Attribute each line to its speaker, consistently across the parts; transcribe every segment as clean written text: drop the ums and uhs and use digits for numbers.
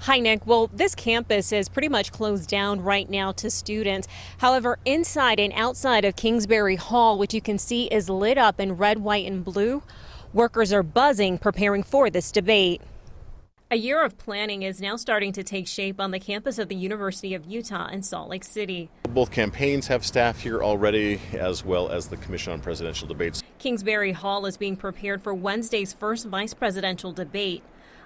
Speaker 1: Hi, Nick. Well, this campus is pretty much closed down right now to students. However, inside and outside of Kingsbury Hall, which you can see is lit up in red, white, and blue, workers are buzzing, preparing for this debate. A year of planning is now starting to take shape on the campus of the University of Utah in Salt Lake City.
Speaker 2: Both campaigns have staff here already, as well as the Commission on Presidential Debates.
Speaker 1: Kingsbury Hall is being prepared for Wednesday's first vice presidential debate.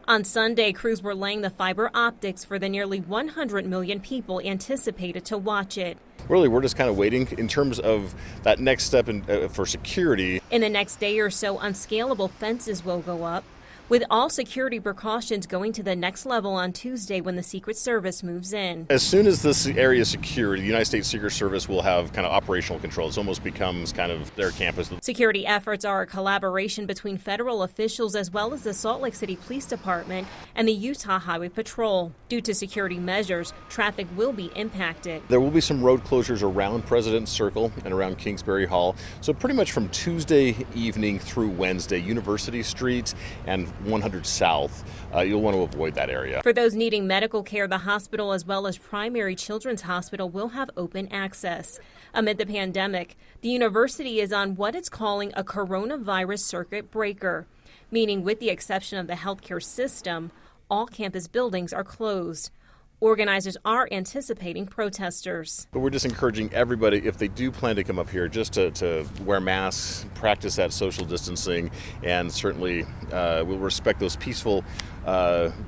Speaker 1: On Sunday, crews were laying the fiber optics for the nearly 100 million people anticipated to watch it.
Speaker 2: Really, we're just kind of waiting in terms of that next step for security.
Speaker 1: In the next day or so, unscalable fences will go up, with all security precautions going to the next level on Tuesday when the Secret Service moves in.
Speaker 2: As soon as this area is secure, the United States Secret Service will have kind of operational control. It almost becomes kind of their campus.
Speaker 1: Security efforts are a collaboration between federal officials as well as the Salt Lake City Police Department and the Utah Highway Patrol. Due to security measures, traffic will be impacted.
Speaker 2: There will be some road closures around President's Circle and around Kingsbury Hall. So pretty much from Tuesday evening through Wednesday, University Street and 100 South, you'll want to avoid that area.
Speaker 1: For those needing medical care, the hospital as well as Primary Children's Hospital will have open access. Amid the pandemic, the university is on what it's calling a coronavirus circuit breaker, meaning with the exception of the healthcare system, all campus buildings are closed. Organizers are anticipating protesters.
Speaker 2: But we're just encouraging everybody, if they do plan to come up here, just to wear masks, practice that social distancing, and certainly we'll respect those peaceful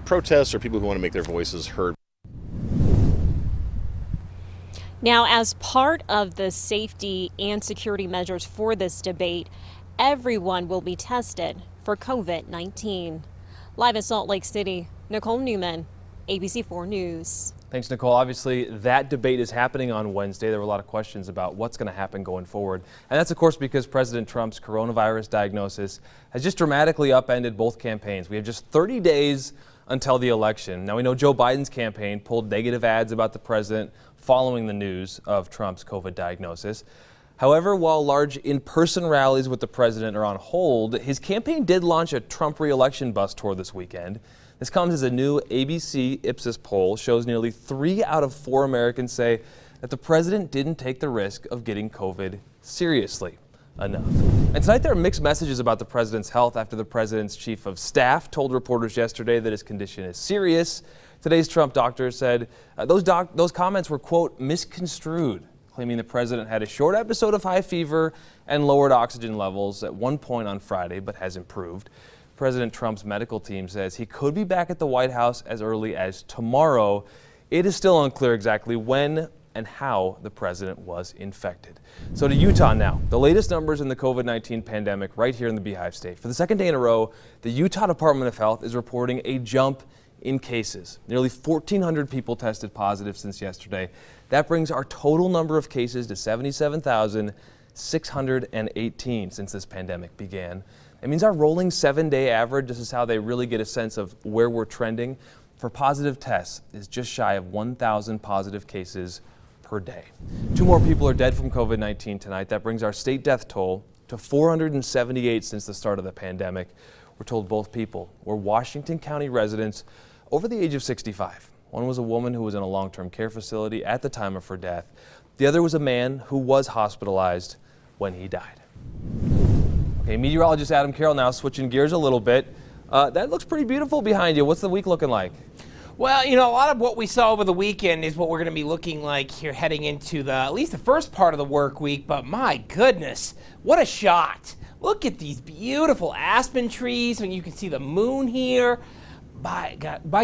Speaker 2: protests or people who want to make their voices heard.
Speaker 1: Now, as part of the safety and security measures for this debate, everyone will be tested for COVID-19. Live in Salt Lake City, Nicole Newman, ABC4 News.
Speaker 3: Thanks, Nicole. Obviously, that debate is happening on Wednesday. There were a lot of questions about what's going to happen going forward. And that's, of course, because President Trump's coronavirus diagnosis has just dramatically upended both campaigns. We have just 30 days until the election. Now, we know Joe Biden's campaign pulled negative ads about the president following the news of Trump's COVID diagnosis. However, while large in-person rallies with the president are on hold, his campaign did launch a Trump re-election bus tour this weekend. This comes as a new ABC Ipsos poll shows nearly 3 out of 4 Americans say that the president didn't take the risk of getting COVID seriously enough. And tonight there are mixed messages about the president's health after the president's chief of staff told reporters yesterday that his condition is serious. Today's Trump doctor said those comments were, quote, misconstrued, claiming the president had a short episode of high fever and lowered oxygen levels at one point on Friday, but has improved. President Trump's medical team says he could be back at the White House as early as tomorrow. It is still unclear exactly when and how the president was infected. So to Utah now, the latest numbers in the COVID-19 pandemic right here in the Beehive State. For the second day in a row, the Utah Department of Health is reporting a jump in cases. Nearly 1,400 people tested positive since yesterday. That brings our total number of cases to 77,618 since this pandemic began. It means our rolling 7-day average, this is how they really get a sense of where we're trending, for positive tests is just shy of 1,000 positive cases per day. 2 more people are dead from COVID-19 tonight. That brings our state death toll to 478 since the start of the pandemic. We're told both people were Washington County residents over the age of 65. One was a woman who was in a long-term care facility at the time of her death. The other was a man who was hospitalized when he died. Okay, meteorologist Adam Carroll now switching gears a little bit. That looks pretty beautiful behind you. What's the week looking like?
Speaker 4: Well, you know, a lot of what we saw over the weekend is what we're going to be looking like here heading into at least the first part of the work week. But my goodness, what a shot. Look at these beautiful aspen trees when you can see the moon here. By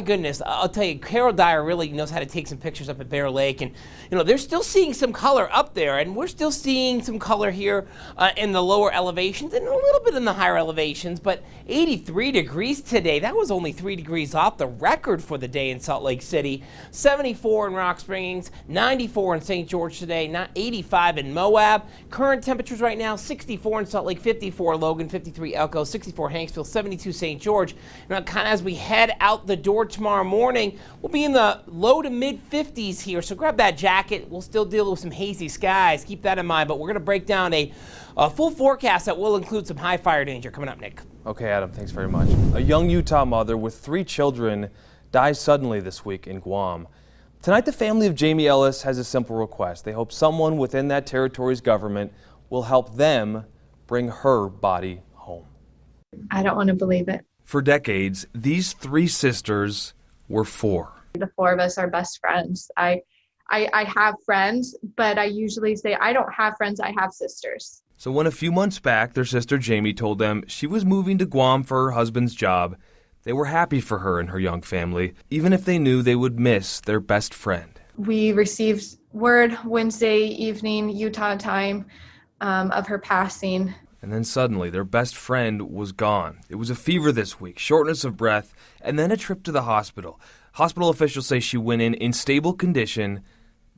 Speaker 4: goodness, I'll tell you, Carol Dyer really knows how to take some pictures up at Bear Lake, and you know they're still seeing some color up there, and we're still seeing some color here in the lower elevations and a little bit in the higher elevations. But 83 degrees today. That was only 3 degrees off the record for the day in Salt Lake City. 74 in Rock Springs, 94 in St. George today, 85 in Moab. Current temperatures right now: 64 in Salt Lake, 54 Logan, 53 Elko, 64 Hanksville, 72 St. George. Now, kind of as we head out the door tomorrow morning, we'll be in the low to mid 50s here, so grab that jacket. We'll still deal with some hazy skies, keep that in mind, but we're going to break down a full forecast that will include some high fire danger coming up, Nick.
Speaker 3: Okay, Adam, thanks very much. A young Utah mother with 3 children dies suddenly this week in Guam. Tonight, the family of Jamie Ellis has a simple request. They hope someone within that territory's government will help them bring her body home.
Speaker 5: I don't want to believe it.
Speaker 3: For decades, these three sisters were four.
Speaker 5: The four of us are best friends. I have friends, but I usually say I don't have friends, I have sisters.
Speaker 3: So when a few months back, their sister Jamie told them she was moving to Guam for her husband's job, they were happy for her and her young family, even if they knew they would miss their best friend.
Speaker 5: We received word Wednesday evening, Utah time, of her passing.
Speaker 3: And then suddenly, their best friend was gone. It was a fever this week, shortness of breath, and then a trip to the hospital. Hospital officials say she went in stable condition,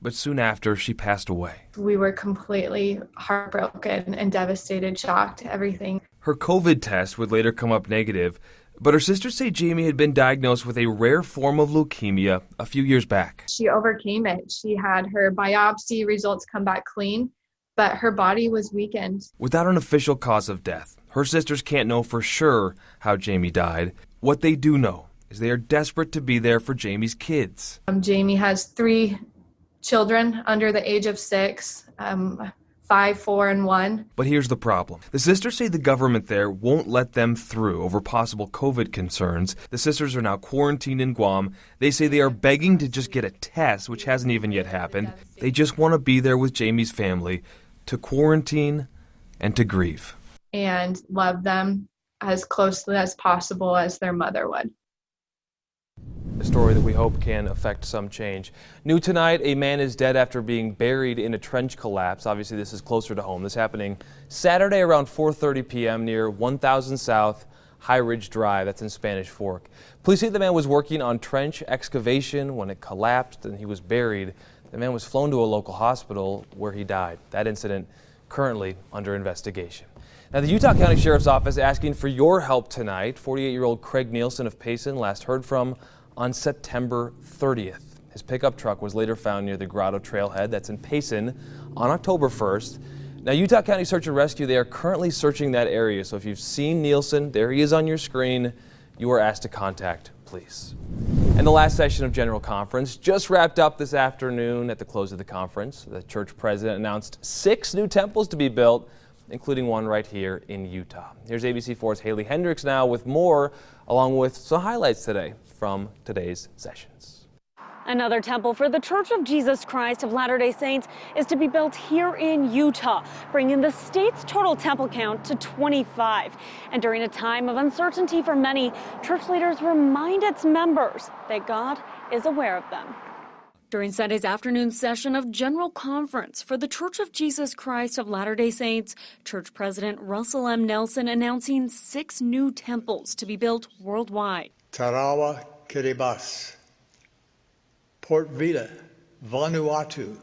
Speaker 3: but soon after, she passed away.
Speaker 5: We were completely heartbroken and devastated, shocked, everything.
Speaker 3: Her COVID test would later come up negative, but her sisters say Jamie had been diagnosed with a rare form of leukemia a few years back.
Speaker 5: She overcame it. She had her biopsy results come back clean, but her body was weakened.
Speaker 3: Without an official cause of death, her sisters can't know for sure how Jamie died. What they do know is they are desperate to be there for Jamie's kids.
Speaker 5: Jamie has 3 children under the age of 6, 5, 4, and 1.
Speaker 3: But here's the problem. The sisters say the government there won't let them through over possible COVID concerns. The sisters are now quarantined in Guam. They say they are begging to just get a test, which hasn't even yet happened. They just want to be there with Jamie's family, to quarantine and to grieve.
Speaker 5: And love them as closely as possible as their mother would.
Speaker 3: A story that we hope can affect some change. New tonight, a man is dead after being buried in a trench collapse. Obviously, this is closer to home. This happening Saturday around 4:30 p.m. near 1000 South High Ridge Drive. That's in Spanish Fork. Police say the man was working on trench excavation when it collapsed and he was buried. The man was flown to a local hospital where he died. That incident currently under investigation. Now, the Utah County Sheriff's Office asking for your help tonight. 48-year-old Craig Nielsen of Payson, last heard from on September 30th. His pickup truck was later found near the Grotto Trailhead, that's in Payson, on October 1st. Now, Utah County Search and Rescue, they are currently searching that area. So if you've seen Nielsen, there he is on your screen, you are asked to contact police. And the last session of General Conference just wrapped up this afternoon. At the close of the conference, the church president announced 6 new temples to be built, including one right here in Utah. Here's ABC4's Haley Hendricks now with more, along with some highlights today from today's sessions.
Speaker 6: Another temple for the Church of Jesus Christ of Latter-day Saints is to be built here in Utah, bringing the state's total temple count to 25. And during a time of uncertainty for many, church leaders remind its members that God is aware of them. During Sunday's afternoon session of General Conference for the Church of Jesus Christ of Latter-day Saints, Church President Russell M. Nelson announcing 6 new temples to be built worldwide.
Speaker 7: Tarawa, Kiribati, Port Vila, Vanuatu,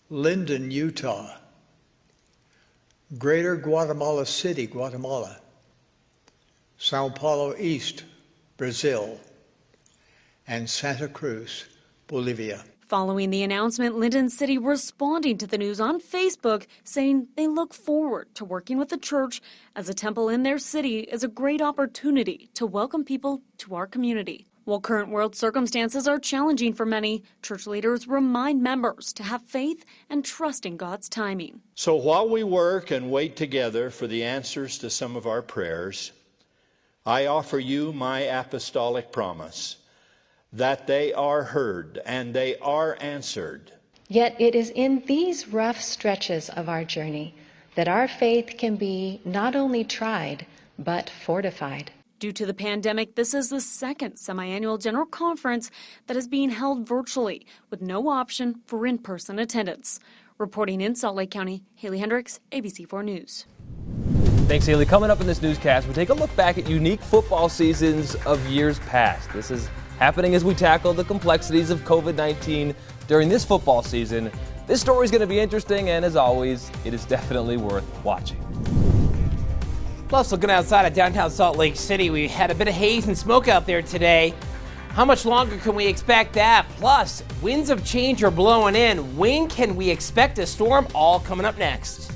Speaker 7: Linden, Utah, Greater Guatemala City, Guatemala, Sao Paulo East, Brazil, and Santa Cruz, Bolivia.
Speaker 6: Following the announcement, Linden City responding to the news on Facebook, saying they look forward to working with the church as a temple in their city is a great opportunity to welcome people to our community. While current world circumstances are challenging for many, church leaders remind members to have faith and trust in God's timing.
Speaker 8: So while we work and wait together for the answers to some of our prayers, I offer you my apostolic promise that they are heard and they are answered.
Speaker 9: Yet it is in these rough stretches of our journey that our faith can be not only tried, but fortified.
Speaker 6: Due to the pandemic, this is the second semi-annual General Conference that is being held virtually with no option for in-person attendance. Reporting in Salt Lake County, Haley Hendricks, ABC4 News.
Speaker 3: Thanks, Haley. Coming up in this newscast, we take a look back at unique football seasons of years past. This is happening as we tackle the complexities of COVID-19 during this football season. This story is going to be interesting, and as always, it is definitely worth watching.
Speaker 4: Plus, looking outside of downtown Salt Lake City, we had a bit of haze and smoke out there today. How much longer can we expect that? Plus, winds of change are blowing in. When can we expect a storm? All coming up next.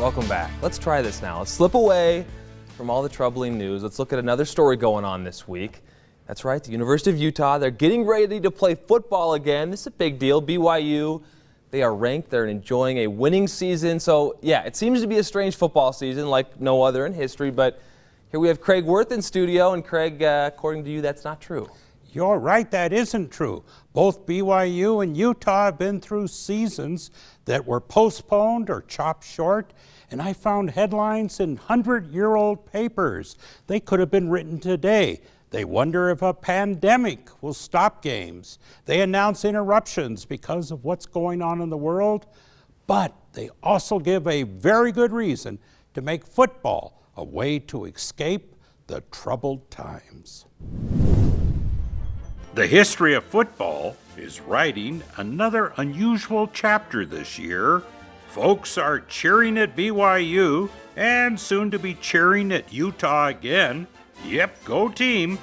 Speaker 3: Welcome back. Let's try this now. Let's slip away from all the troubling news. Let's look at another story going on this week. That's right, the University of Utah, they're getting ready to play football again. This is a big deal. BYU, they are ranked. They're enjoying a winning season. So, yeah, it seems to be a strange football season like no other in history. But here we have Craig Worth in studio. And, Craig, according to you, that's not true.
Speaker 10: You're right, that isn't true. Both BYU and Utah have been through seasons that were postponed or chopped short, and I found headlines in 100-year-old papers. They could have been written today. They wonder if a pandemic will stop games. They announce interruptions because of what's going on in the world, but they also give a very good reason to make football a way to escape the troubled times.
Speaker 11: The history of football is writing another unusual chapter this year. Folks are cheering at BYU and soon to be cheering at Utah again. Yep, go team.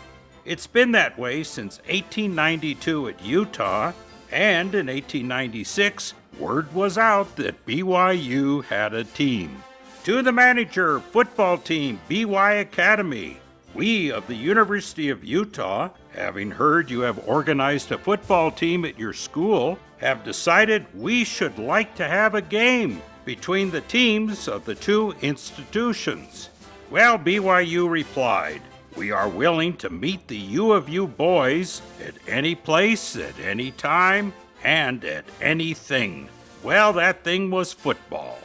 Speaker 11: It's been that way since 1892 at Utah, and in 1896, word was out that BYU had a team. To the manager, football team, BY Academy. We of the University of Utah, having heard you have organized a football team at your school, have decided we should like to have a game between the teams of the two institutions. Well, BYU replied, we are willing to meet the U of U boys at any place, at any time, and at anything. Well, that thing was football.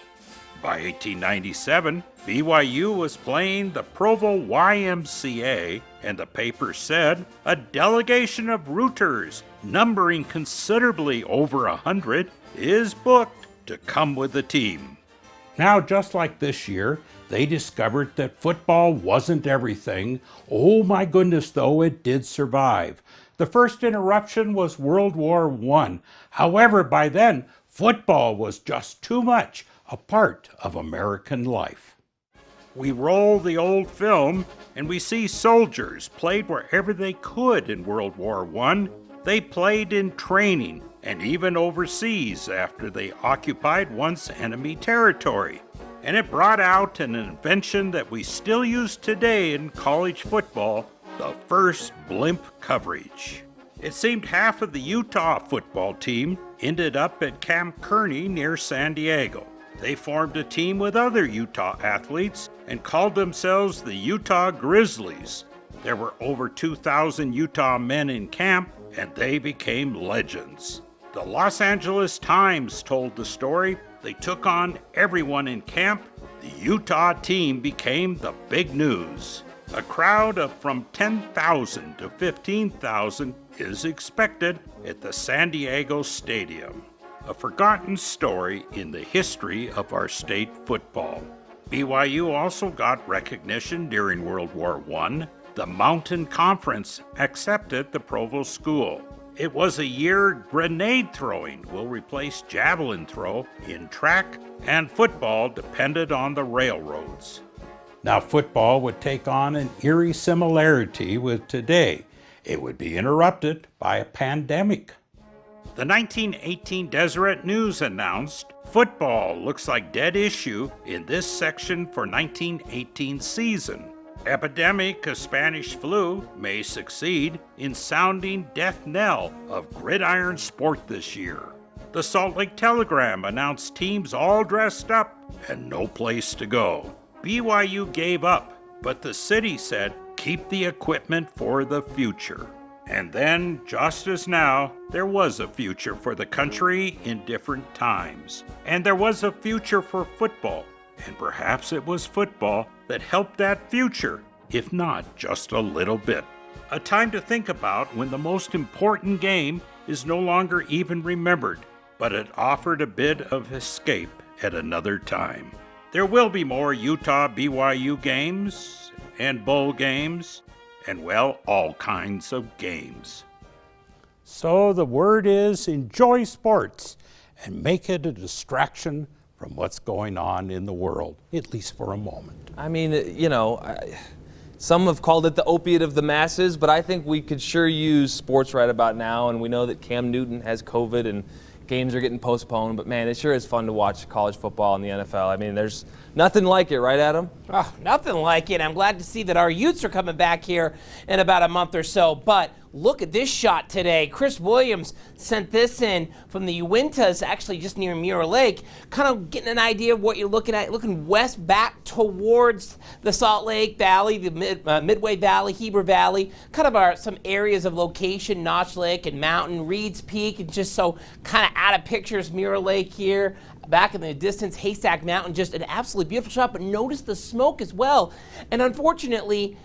Speaker 11: By 1897, BYU was playing the Provo YMCA, and the paper said a delegation of rooters, numbering considerably over 100, is booked to come with the team.
Speaker 10: Now, just like this year, they discovered that football wasn't everything. Oh my goodness, though, it did survive. The first interruption was World War I. However, by then, football was just too much a part of American life.
Speaker 11: We roll the old film and we see soldiers played wherever they could in World War I. They played in training and even overseas after they occupied once enemy territory. And it brought out an invention that we still use today in college football, the first blimp coverage. It seemed half of the Utah football team ended up at Camp Kearney near San Diego. They formed a team with other Utah athletes and called themselves the Utah Grizzlies. There were over 2,000 Utah men in camp, and they became legends. The Los Angeles Times told the story. They took on everyone in camp. The Utah team became the big news. A crowd of from 10,000 to 15,000 is expected at the San Diego Stadium. A forgotten story in the history of our state football. BYU also got recognition during World War I. The Mountain Conference accepted the Provo School. It was a year grenade throwing will replace javelin throw in track, and football depended on the railroads.
Speaker 10: Now, football would take on an eerie similarity with today. It would be interrupted by a pandemic.
Speaker 11: The 1918 Deseret News announced, football looks like dead issue in this section for 1918 season. Epidemic of Spanish flu may succeed in sounding death knell of gridiron sport this year. The Salt Lake Telegram announced teams all dressed up and no place to go. BYU gave up, but the city said, keep the equipment for the future. And then, just as now, there was a future for the country in different times. And there was a future for football. And perhaps it was football that helped that future, if not just a little bit. A time to think about when the most important game is no longer even remembered, but it offered a bit of escape at another time. There will be more Utah BYU games and bowl games, and well, all kinds of games.
Speaker 10: So the word is enjoy sports and make it a distraction from what's going on in the world, at least for a moment.
Speaker 3: I mean, you know, some have called it the opiate of the masses, but I think we could sure use sports right about now, and we know that Cam Newton has COVID, and games are getting postponed, but man, it sure is fun to watch college football in the NFL. I mean, there's nothing like it, right, Adam?
Speaker 4: Oh, nothing like it. I'm glad to see that our Utes are coming back here in about a month or so. But look at this shot today. Chris Williams sent this in from the Uintas, actually just near Muir Lake, kind of getting an idea of what you're looking at, looking west back towards the Salt Lake Valley, the Midway Valley, Heber Valley, kind of some areas of location, Notch Lake and Mountain, Reed's Peak, and just so kind of out of pictures, Muir Lake here. Back in the distance, Haystack Mountain, just an absolutely beautiful shot, but notice the smoke as well. And unfortunately,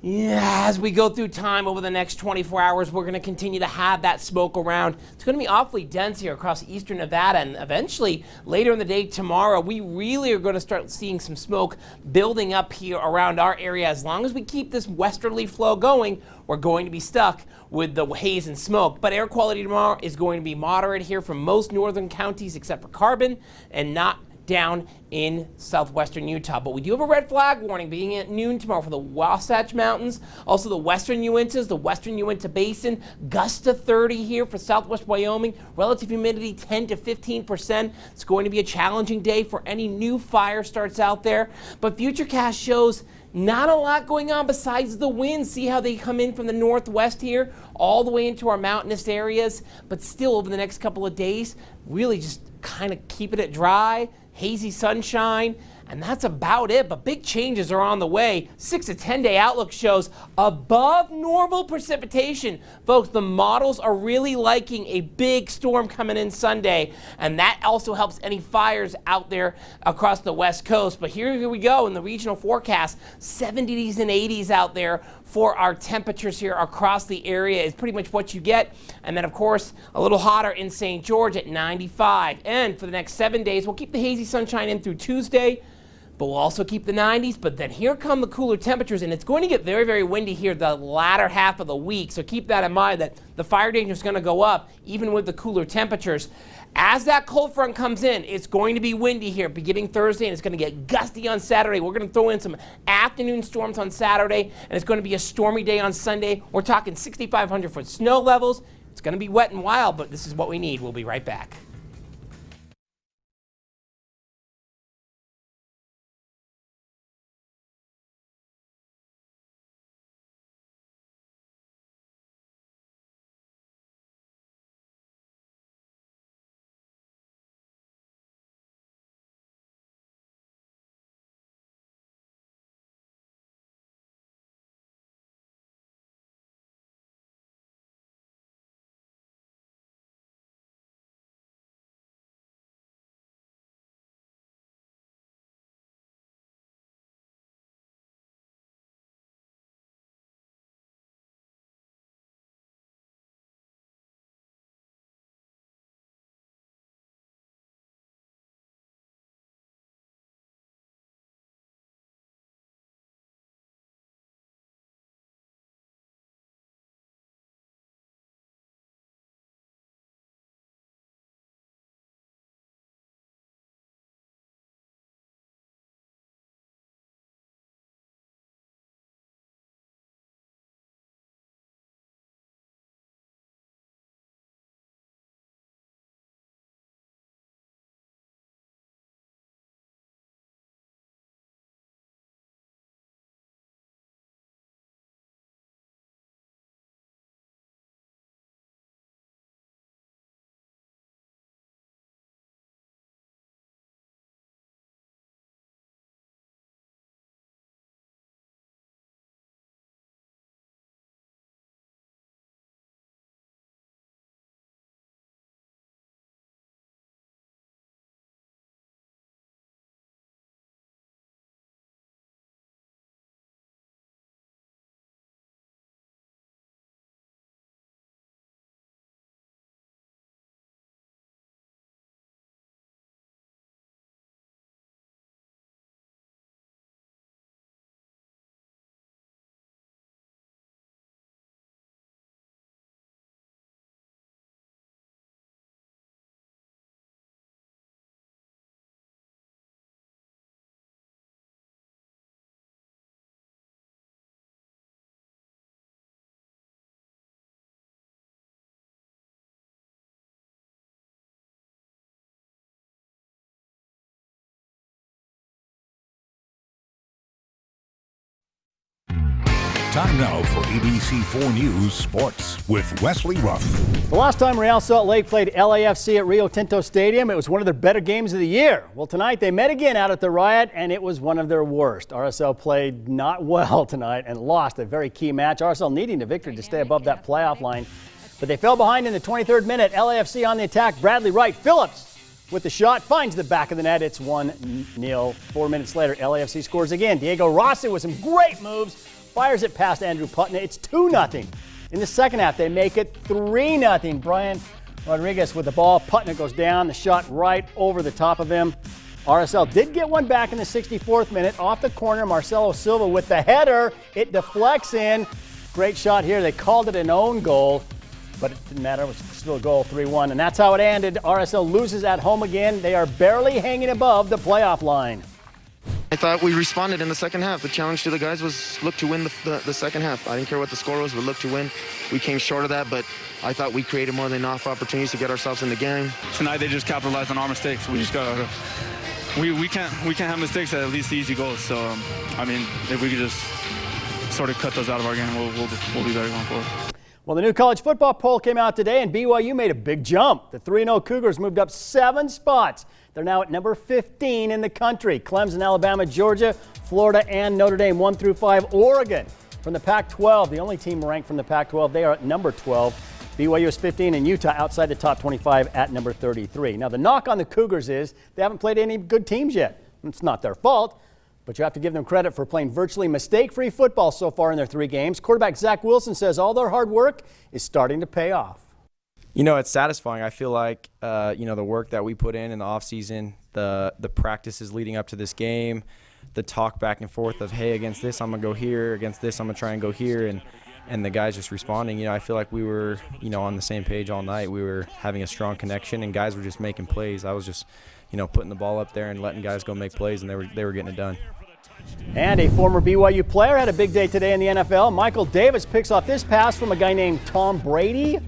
Speaker 4: as we go through time over the next 24 hours, we're going to continue to have that smoke around. It's going to be awfully dense here across eastern Nevada, and eventually, later in the day tomorrow, we really are going to start seeing some smoke building up here around our area. As long as we keep this westerly flow going, we're going to be stuck with the haze and smoke. But air quality tomorrow is going to be moderate here for most northern counties except for Carbon, and not down in southwestern Utah. But we do have a red flag warning beginning at noon tomorrow for the Wasatch Mountains, also the western Uintas, the western Uinta Basin, gusts to 30 here for southwest Wyoming, relative humidity 10 to 15%. It's going to be a challenging day for any new fire starts out there. But Futurecast shows not a lot going on besides the winds. See how they come in from the northwest here, all the way into our mountainous areas. But still, over the next couple of days, really just kind of keeping it dry, hazy sunshine, and that's about it. But big changes are on the way. 6 to 10 day outlook shows above normal precipitation. Folks, the models are really liking a big storm coming in Sunday, and that also helps any fires out there across the west coast. But here we go in the regional forecast, 70s and 80s out there for our temperatures here across the area is pretty much what you get. And then, of course, a little hotter in St. George at 95. And for the next 7 days, we'll keep the hazy sunshine in through Tuesday, but we'll also keep the 90s. But then here come the cooler temperatures, and it's going to get very, very windy here the latter half of the week. So keep that in mind, that the fire danger is going to go up even with the cooler temperatures. As that cold front comes in, it's going to be windy here beginning Thursday, and it's going to get gusty on Saturday. We're going to throw in some afternoon storms on Saturday, and it's going to be a stormy day on Sunday. We're talking 6,500-foot snow levels. It's going to be wet and wild, but this is what we need. We'll be right back.
Speaker 12: Time now for ABC4 News Sports with Wesley Ruff.
Speaker 13: The last time Real Salt Lake played LAFC at Rio Tinto Stadium, it was one of their better games of the year. Well, tonight they met again out at the Riot, and it was one of their worst. RSL played not well tonight and lost a very key match. RSL needing a victory to stay above that playoff line. But they fell behind in the 23rd minute. LAFC on the attack. Bradley Wright Phillips with the shot finds the back of the net. It's 1-0. 4 minutes later, LAFC scores again. Diego Rossi with some great moves. Fires it past Andrew Putnam. It's 2-0. In the second half, they make it 3-0. Brian Rodriguez with the ball. Putnam goes down. The shot right over the top of him. RSL did get one back in the 64th minute. Off the corner, Marcelo Silva with the header. It deflects in. Great shot here. They called it an own goal, but it didn't matter. It was still a goal, 3-1. And that's how it ended. RSL loses at home again. They are barely hanging above the playoff line.
Speaker 14: I thought we responded in the second half. The challenge to the guys was look to win the second half. I didn't care what the score was, but look to win. We came short of that, but I thought we created more than enough opportunities to get ourselves in the game.
Speaker 15: Tonight they just capitalized on our mistakes. We just got we can't have mistakes at least the easy goals. So I mean, if we could just sort of cut those out of our game, we'll be better going forward.
Speaker 13: Well, the new college football poll came out today, and BYU made a big jump. The 3-0 Cougars moved up 7 spots. They're now at number 15 in the country. Clemson, Alabama, Georgia, Florida, and Notre Dame 1 through 5. Oregon from the Pac-12, the only team ranked from the Pac-12. They are at number 12. BYU is 15, and Utah outside the top 25 at number 33. Now, the knock on the Cougars is they haven't played any good teams yet. It's not their fault, but you have to give them credit for playing virtually mistake-free football so far in their 3 games. Quarterback Zach Wilson says all their hard work is starting to pay off.
Speaker 16: You know, it's satisfying. I feel like, the work that we put in the offseason, the practices leading up to this game, the talk back and forth of, hey, against this, I'm going to go here. Against this, I'm going to try and go here. And the guys just responding. You know, I feel like we were, on the same page all night. We were having a strong connection, and guys were just making plays. I was just, putting the ball up there and letting guys go make plays, and they were getting it done.
Speaker 13: And a former BYU player had a big day today in the NFL. Michael Davis picks off this pass from a guy named Tom Brady.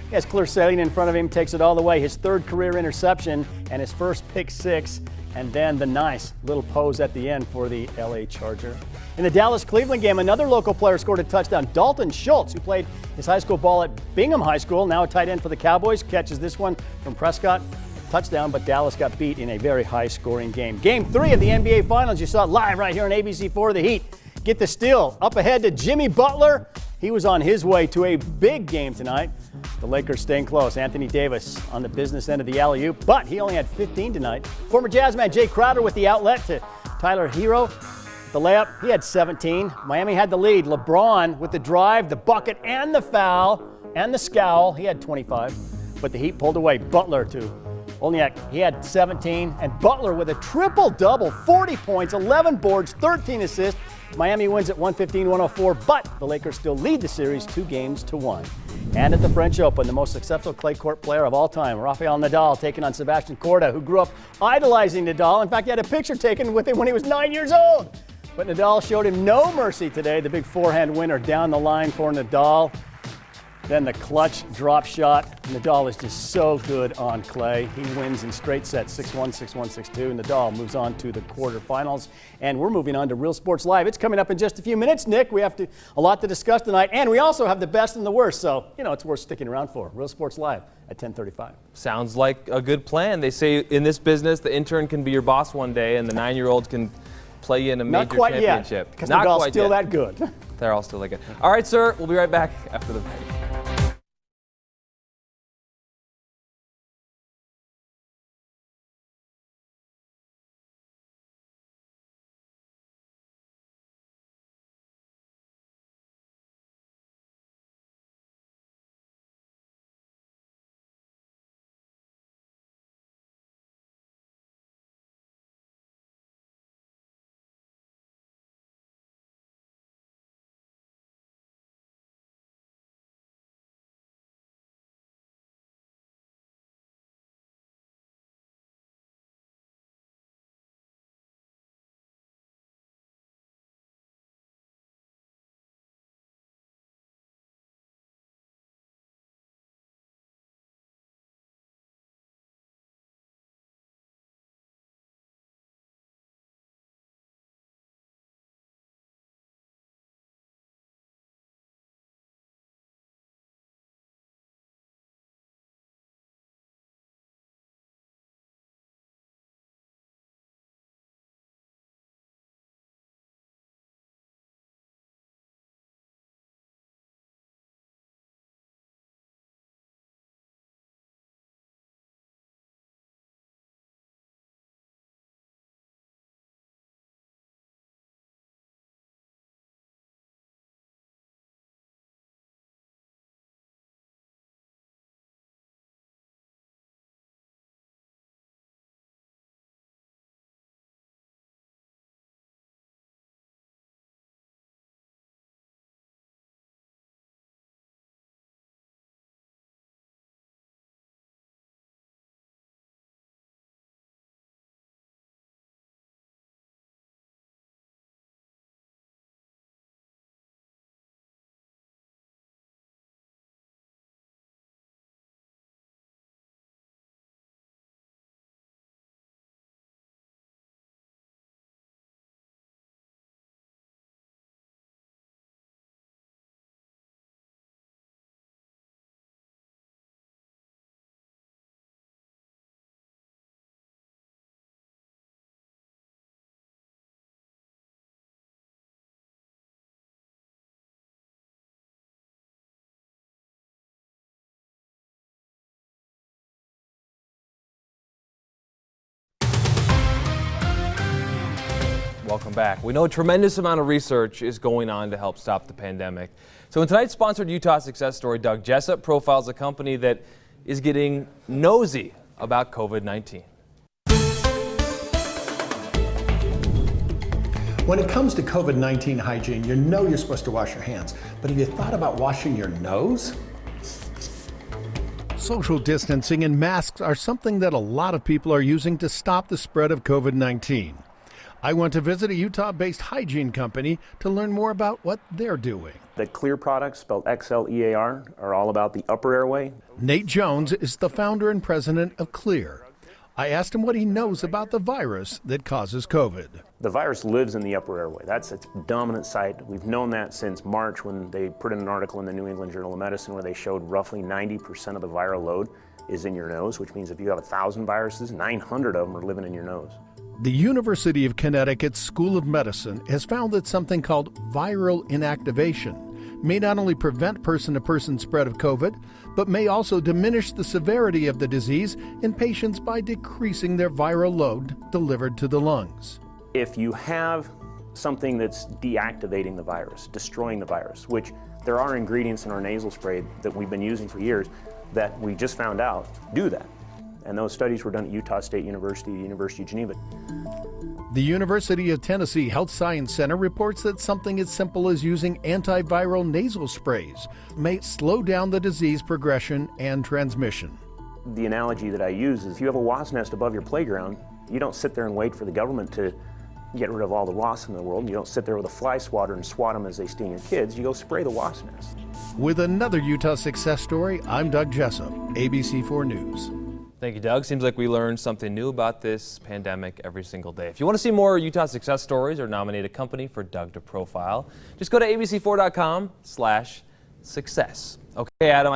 Speaker 13: He has clear sailing in front of him, takes it all the way. His 3rd career interception and his first pick 6. And then the nice little pose at the end for the LA Charger. In the Dallas-Cleveland game, another local player scored a touchdown. Dalton Schultz, who played his high school ball at Bingham High School, now a tight end for the Cowboys, catches this one from Prescott. Touchdown, but Dallas got beat in a very high-scoring game. Game 3 of the NBA Finals, you saw it live right here on ABC4. The Heat get the steal. Up ahead to Jimmy Butler. He was on his way to a big game tonight. The Lakers staying close. Anthony Davis on the business end of the alley-oop, but he only had 15 tonight. Former Jazzman Jay Crowder with the outlet to Tyler Hero. The layup, he had 17. Miami had the lead. LeBron with the drive, the bucket, and the foul, and the scowl. He had 25, but the Heat pulled away. Butler to Olniak, he had 17, and Butler with a triple-double, 40 points, 11 boards, 13 assists. Miami wins at 115-104, but the Lakers still lead the series 2-1. And at the French Open, the most successful clay court player of all time, Rafael Nadal, taking on Sebastian Corda, who grew up idolizing Nadal. In fact, he had a picture taken with him when he was 9 years old. But Nadal showed him no mercy today. The big forehand winner down the line for Nadal. Then the clutch drop shot. Nadal is just so good on clay. He wins in straight sets, 6-1, 6-1, 6-2. Nadal moves on to the quarterfinals. And we're moving on to Real Sports Live. It's coming up in just a few minutes, Nick. We have a lot to discuss tonight. And we also have the best and the worst. So, it's worth sticking around for. Real Sports Live at 10:35.
Speaker 3: Sounds like a good plan. They say in this business, the intern can be your boss one day, and the 9-year-olds can play you in a major championship.
Speaker 13: Not quite yet, because Nadal's still that good.
Speaker 3: They're all still that good. All right, sir. We'll be right back after the break. Welcome back. We know a tremendous amount of research is going on to help stop the pandemic. So in tonight's sponsored Utah success story, Doug Jessup profiles a company that is getting nosy about COVID-19.
Speaker 17: When it comes to COVID-19 hygiene, you know you're supposed to wash your hands. But have you thought about washing your nose?
Speaker 18: Social distancing and masks are something that a lot of people are using to stop the spread of COVID-19. I went to visit a Utah-based hygiene company to learn more about what they're doing.
Speaker 19: The Xlear products, spelled Xlear, are all about the upper airway.
Speaker 18: Nate Jones is the founder and president of Xlear. I asked him what he knows about the virus that causes COVID.
Speaker 19: The virus lives in the upper airway. That's its dominant site. We've known that since March when they put in an article in the New England Journal of Medicine where they showed roughly 90% of the viral load is in your nose, which means if you have 1,000 viruses, 900 of them are living in your nose.
Speaker 18: The University of Connecticut School of Medicine has found that something called viral inactivation may not only prevent person-to-person spread of COVID, but may also diminish the severity of the disease in patients by decreasing their viral load delivered to the lungs.
Speaker 19: If you have something that's deactivating the virus, destroying the virus, which there are ingredients in our nasal spray that we've been using for years that we just found out do that. And those studies were done at Utah State University, University of Geneva.
Speaker 18: The University of Tennessee Health Science Center reports that something as simple as using antiviral nasal sprays may slow down the disease progression and transmission.
Speaker 19: The analogy that I use is if you have a wasp nest above your playground, you don't sit there and wait for the government to get rid of all the wasps in the world. You don't sit there with a fly swatter and swat them as they sting your kids. You go spray the wasp nest.
Speaker 18: With another Utah success story, I'm Doug Jessup, ABC4 News.
Speaker 3: Thank you, Doug. Seems like we learn something new about this pandemic every single day. If you want to see more Utah success stories or nominate a company for Doug to profile, just go to abc4.com/success. Okay, Adam.